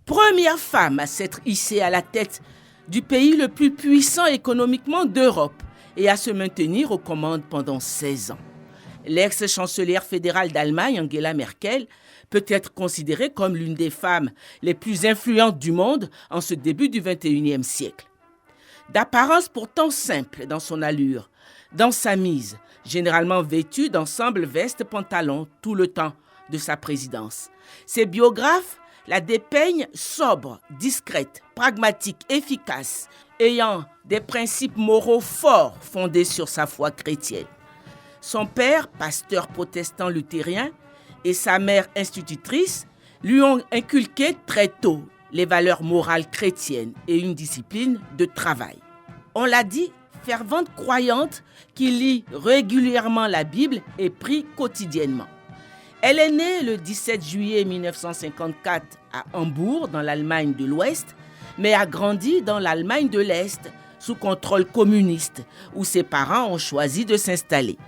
première femme à s'être hissée à la tête du pays le plus puissant économiquement d'Europe et à se maintenir aux commandes pendant 16 ans. L'ex-chancelière fédérale d'Allemagne, Angela Merkel, peut être considérée comme l'une des femmes les plus influentes du monde en ce début du XXIe siècle. D'apparence pourtant simple dans son allure, dans sa mise, généralement vêtue d'ensemble veste-pantalon tout le temps de sa présidence. Ses biographes la dépeignent sobre, discrète, pragmatique, efficace, ayant des principes moraux forts fondés sur sa foi chrétienne. Son père, pasteur protestant luthérien, et sa mère institutrice lui ont inculqué très tôt les valeurs morales chrétiennes et une discipline de travail. On l'a dit, fervente croyante qui lit régulièrement la Bible et prie quotidiennement. Elle est née le 17 juillet 1954 à Hambourg, dans l'Allemagne de l'Ouest, mais a grandi dans l'Allemagne de l'Est, sous contrôle communiste, où ses parents ont choisi de s'installer.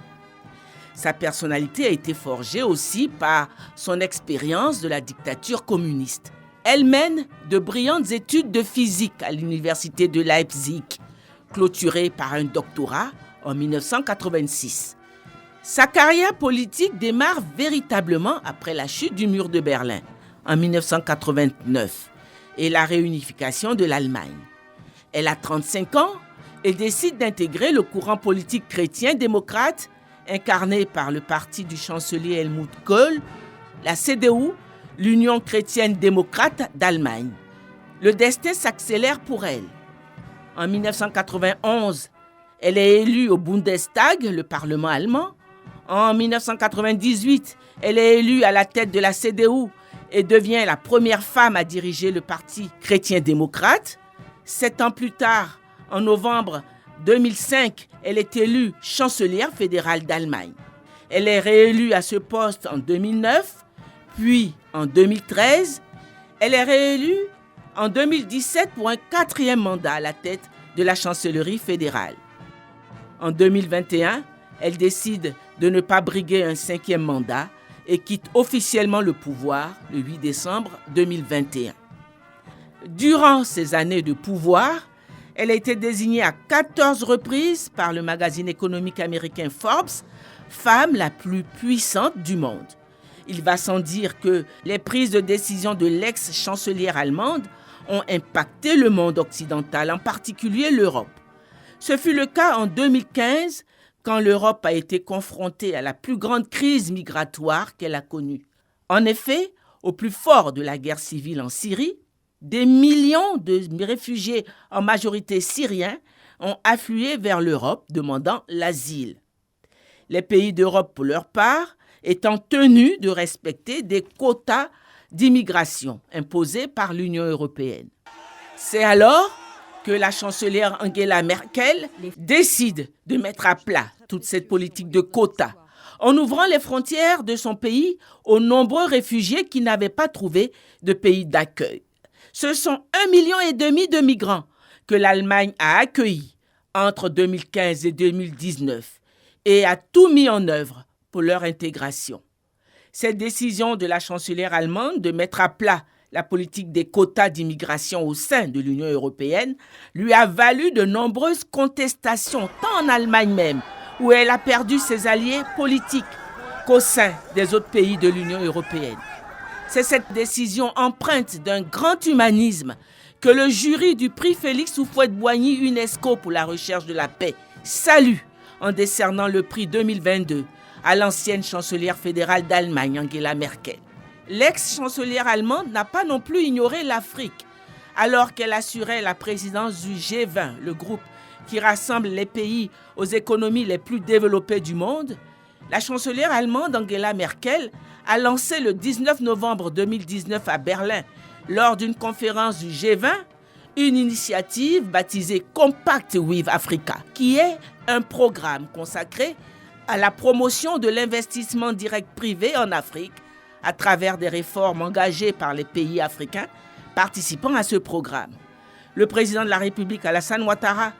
Sa personnalité a été forgée aussi par son expérience de la dictature communiste. Elle mène de brillantes études de physique à l'université de Leipzig, clôturée par un doctorat en 1986. Sa carrière politique démarre véritablement après la chute du mur de Berlin en 1989 et la réunification de l'Allemagne. Elle a 35 ans et décide d'intégrer le courant politique chrétien-démocrate incarné par le parti du chancelier Helmut Kohl, la CDU, l'Union chrétienne démocrate d'Allemagne. Le destin s'accélère pour elle. En 1991, elle est élue au Bundestag, le Parlement allemand. En 1998, elle est élue à la tête de la CDU et devient la première femme à diriger le parti chrétien-démocrate. 7 ans plus tard, en novembre 2005, elle est élue chancelière fédérale d'Allemagne. Elle est réélue à ce poste en 2009, puis en 2013. Elle est réélue en 2017 pour un 4e mandat à la tête de la chancellerie fédérale. En 2021, elle décide de ne pas briguer un 5e mandat et quitte officiellement le pouvoir le 8 décembre 2021. Durant ces années de pouvoir, elle a été désignée à 14 reprises par le magazine économique américain Forbes, femme la plus puissante du monde. Il va sans dire que les prises de décision de l'ex-chancelière allemande ont impacté le monde occidental, en particulier l'Europe. Ce fut le cas en 2015, quand l'Europe a été confrontée à la plus grande crise migratoire qu'elle a connue. En effet, au plus fort de la guerre civile en Syrie, des millions de réfugiés, en majorité syriens, ont afflué vers l'Europe demandant l'asile. Les pays d'Europe, pour leur part, étant tenus de respecter des quotas d'immigration imposés par l'Union européenne. C'est alors que la chancelière Angela Merkel décide de mettre à plat toute cette politique de quotas en ouvrant les frontières de son pays aux nombreux réfugiés qui n'avaient pas trouvé de pays d'accueil. Ce sont 1,5 million de migrants que l'Allemagne a accueillis entre 2015 et 2019 et a tout mis en œuvre pour leur intégration. Cette décision de la chancelière allemande de mettre à plat la politique des quotas d'immigration au sein de l'Union européenne lui a valu de nombreuses contestations, tant en Allemagne même, où elle a perdu ses alliés politiques, qu'au sein des autres pays de l'Union européenne. C'est cette décision empreinte d'un grand humanisme que le jury du prix Félix Houphouët-Boigny UNESCO pour la recherche de la paix salue en décernant le prix 2022 à l'ancienne chancelière fédérale d'Allemagne, Angela Merkel. L'ex-chancelière allemande n'a pas non plus ignoré l'Afrique, alors qu'elle assurait la présidence du G20, le groupe qui rassemble les pays aux économies les plus développées du monde. La chancelière allemande Angela Merkel a lancé le 19 novembre 2019 à Berlin, lors d'une conférence du G20, une initiative baptisée Compact with Africa, qui est un programme consacré à la promotion de l'investissement direct privé en Afrique à travers des réformes engagées par les pays africains participant à ce programme. Le président de la République, Alassane Ouattara,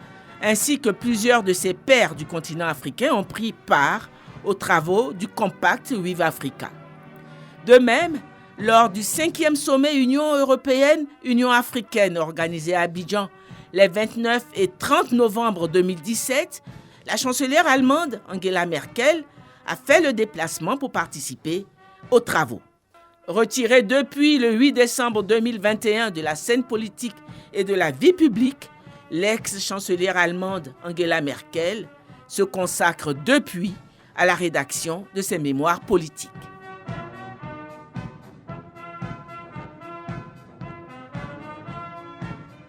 ainsi que plusieurs de ses pairs du continent africain ont pris part aux travaux du Compact with Africa. De même, Lors du 5e sommet Union européenne-Union africaine organisé à Abidjan les 29 et 30 novembre 2017, la chancelière allemande Angela Merkel a fait le déplacement pour participer aux travaux. Retirée depuis le 8 décembre 2021 de la scène politique et de la vie publique, l'ex-chancelière allemande Angela Merkel se consacre depuis à la rédaction de ses mémoires politiques.